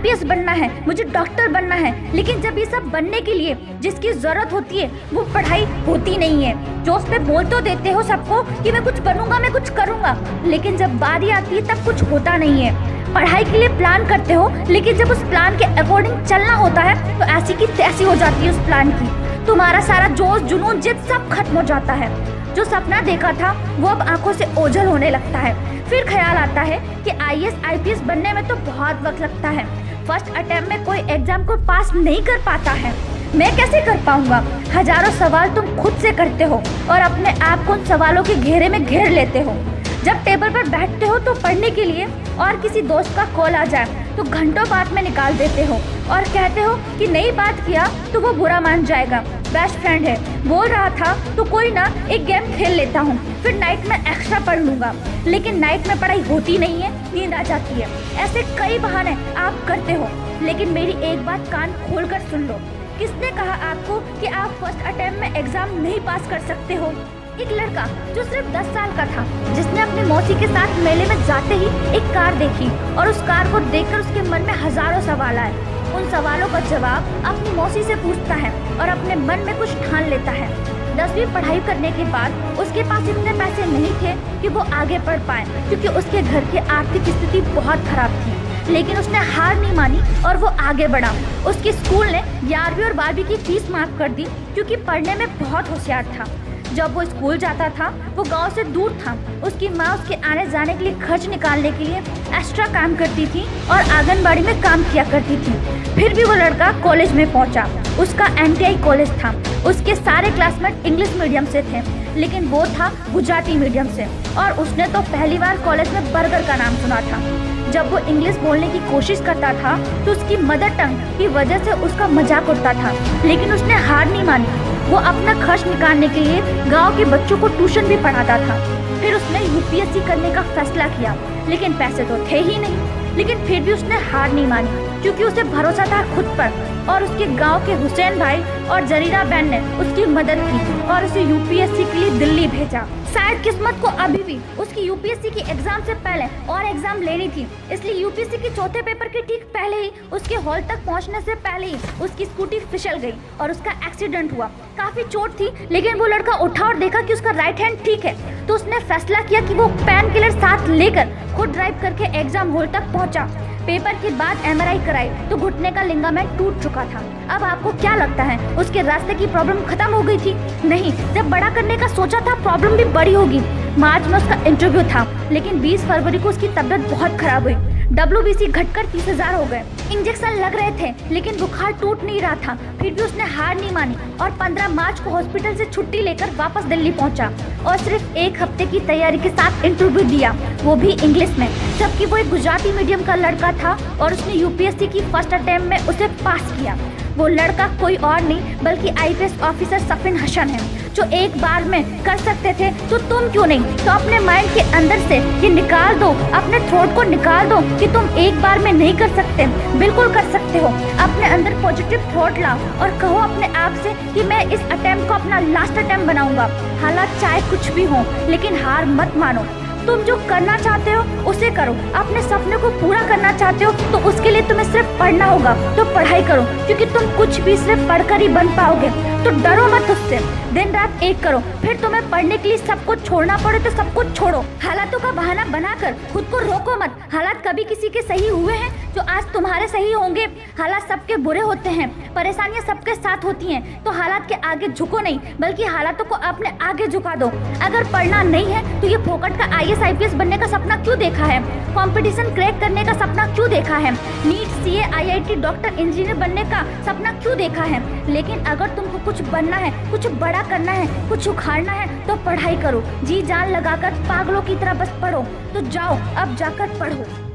IPS बनना है, मुझे डॉक्टर बनना है, लेकिन जब ये सब बनने के लिए जिसकी जरूरत होती है वो पढ़ाई होती नहीं है। जो उस पे बोल तो देते हो सबको कि मैं कुछ बनूंगा, मैं कुछ करूंगा, लेकिन जब बारी आती है तब कुछ होता नहीं है। पढ़ाई के लिए प्लान करते हो, लेकिन जब उस प्लान के अकॉर्डिंग चलना होता है तो ऐसी की तैसी हो जाती है उस प्लान की। तुम्हारा सारा जोश, जुनून, जिद सब खत्म हो जाता है। जो सपना देखा था वो अब आंखों से ओझल होने लगता है। फिर ख्याल आता है कि आईएएस आईपीएस बनने में तो बहुत वक्त लगता है। फर्स्ट अटेम्प्ट में कोई एग्जाम को पास नहीं कर पाता है, मैं कैसे कर पाऊंगा? हजारों सवाल तुम खुद से करते हो और अपने आप को उन सवालों के घेरे में घेर लेते हो। जब टेबल पर बैठते हो तो पढ़ने के लिए और किसी दोस्त का कॉल आ जाए तो घंटों बाद में निकाल देते हो और कहते हो कि नई बात किया तो वो बुरा मान जाएगा, बेस्ट फ्रेंड है, बोल रहा था तो कोई ना एक गेम खेल लेता हूँ, फिर नाइट में एक्स्ट्रा पढ़ लूंगा। लेकिन नाइट में पढ़ाई होती नहीं है, नींद आ जाती है। ऐसे कई बहाने आप करते हो, लेकिन मेरी एक बात कान खोल कर सुन लो। किसने कहा आपको कि आप फर्स्ट अटेम्प्ट में एग्जाम नहीं पास कर सकते हो? एक लड़का जो सिर्फ 10 साल का था, जिसने अपनी मौसी के साथ मेले में जाते ही एक कार देखी और उस कार को देखकर उसके मन में हजारों सवाल आए। उन सवालों का जवाब अपनी मौसी से पूछता है और अपने मन में कुछ ठान लेता है। 10वीं पढ़ाई करने के बाद उसके पास इतने पैसे नहीं थे कि वो आगे पढ़ पाए, क्योंकि उसके घर की आर्थिक स्थिति बहुत खराब थी। लेकिन उसने हार नहीं मानी और वो आगे बढ़ा। उसके स्कूल ने 11वीं और 12वीं की फीस माफ कर दी, क्योंकि पढ़ने में बहुत होशियार था। जब वो स्कूल जाता था वो गांव से दूर था। उसकी माँ उसके आने जाने के लिए खर्च निकालने के लिए एक्स्ट्रा काम करती थी और आंगनबाड़ी में काम किया करती थी। फिर भी वो लड़का कॉलेज में पहुंचा। उसका एनटीआई कॉलेज था। उसके सारे क्लासमेट इंग्लिश मीडियम से थे, लेकिन वो था गुजराती मीडियम से, और उसने तो पहली बार कॉलेज में बर्गर का नाम सुना था। जब वो इंग्लिश बोलने की कोशिश करता था तो उसकी मदर टंग की वजह से उसका मजाक उड़ता था, लेकिन उसने हार नहीं मानी। वो अपना खर्च निकालने के लिए गांव के बच्चों को ट्यूशन भी पढ़ाता था। फिर उसने यूपीएससी करने का फैसला किया, लेकिन पैसे तो थे ही नहीं। लेकिन फिर भी उसने हार नहीं मानी, क्योंकि उसे भरोसा था खुद पर, और उसके गांव के हुसैन भाई और जरीरा बहन ने उसकी मदद की और उसे यूपीएससी के लिए दिल्ली भेजा। शायद किस्मत को अभी भी उसकी यूपीएससी की एग्जाम से पहले और एग्जाम लेनी थी, इसलिए यूपीएससी के चौथे पेपर के ठीक पहले ही उसके हॉल तक पहुंचने से पहले ही उसकी स्कूटी फिसल गई और उसका एक्सीडेंट हुआ। काफी चोट थी, लेकिन वो लड़का उठा और देखा कि उसका राइट हैंड ठीक है, तो उसने फैसला किया कि वो पेन किलर साथ लेकर खुद ड्राइव करके एग्जाम हॉल तक पहुंचा। पेपर के बाद एमआरआई कराई तो घुटने का लिगामेंट टूट चुका था। अब आपको क्या लगता है उसके रास्ते की प्रॉब्लम खत्म हो गई थी? नहीं, जब बड़ा करने का सोचा था प्रॉब्लम भी बड़ी होगी। मार्च में उसका इंटरव्यू था, लेकिन 20 फरवरी को उसकी तबीयत बहुत खराब हुई। WBC घटकर 30,000 हो गए। इंजेक्शन लग रहे थे, लेकिन बुखार टूट नहीं रहा था। फिर भी उसने हार नहीं मानी और 15 मार्च को हॉस्पिटल से छुट्टी लेकर वापस दिल्ली पहुंचा और सिर्फ 1 हफ्ते की तैयारी के साथ इंटरव्यू दिया, वो भी इंग्लिश में, जबकि वो एक गुजराती मीडियम का लड़का था और उसने यूपीएससी की फर्स्ट अटेम्प्ट में उसे पास किया। वो लड़का कोई और नहीं बल्कि आईपीएस ऑफिसर सफिन हसन है, जो एक बार में कर सकते थे तो तुम क्यों नहीं? तो अपने माइंड के अंदर से ये निकाल दो, अपने थ्रोट को निकाल दो कि तुम एक बार में नहीं कर सकते, बिल्कुल कर सकते हो। अपने अंदर पॉजिटिव थॉट लाओ और कहो अपने आप से कि मैं इस अटेम्प्ट को अपना लास्ट अटेम्प्ट बनाऊंगा। हालात चाहे कुछ भी हो, लेकिन हार मत मानो। तुम जो करना चाहते हो उसे करो। अपने सपने को पूरा करना चाहते हो तो उसके लिए तुम्हें सिर्फ पढ़ना होगा, तो पढ़ाई करो, क्योंकि तुम कुछ भी सिर्फ पढ़कर ही बन पाओगे। तो डरो मत उससे, दिन रात एक करो। फिर तुम्हें पढ़ने के लिए सब कुछ छोड़ना पड़े तो सब कुछ छोड़ो। हालातों का बहाना बनाकर खुद को रोको मत। हालात कभी किसी के सही हुए हैं जो आज तुम्हारे सही होंगे? हालात सबके बुरे होते हैं, परेशानियां सबके साथ होती हैं, तो हालात के आगे झुको नहीं, बल्कि हालातों को अपने आगे झुका दो। अगर पढ़ना नहीं है तो ये फोकट का आईएएस आईपीएस बनने का सपना क्यों देखा है? कंपटीशन क्रैक करने का सपना क्यों देखा है? NEET, CA, IIT, doctor, engineer बनने का सपना क्यों देखा है? लेकिन अगर तुमको कुछ बनना है, कुछ बड़ा करना है, कुछ उखाड़ना है, तो पढ़ाई करो। जी जान लगाकर पागलों की तरह बस पढ़ो। तो जाओ अब जाकर पढ़ो।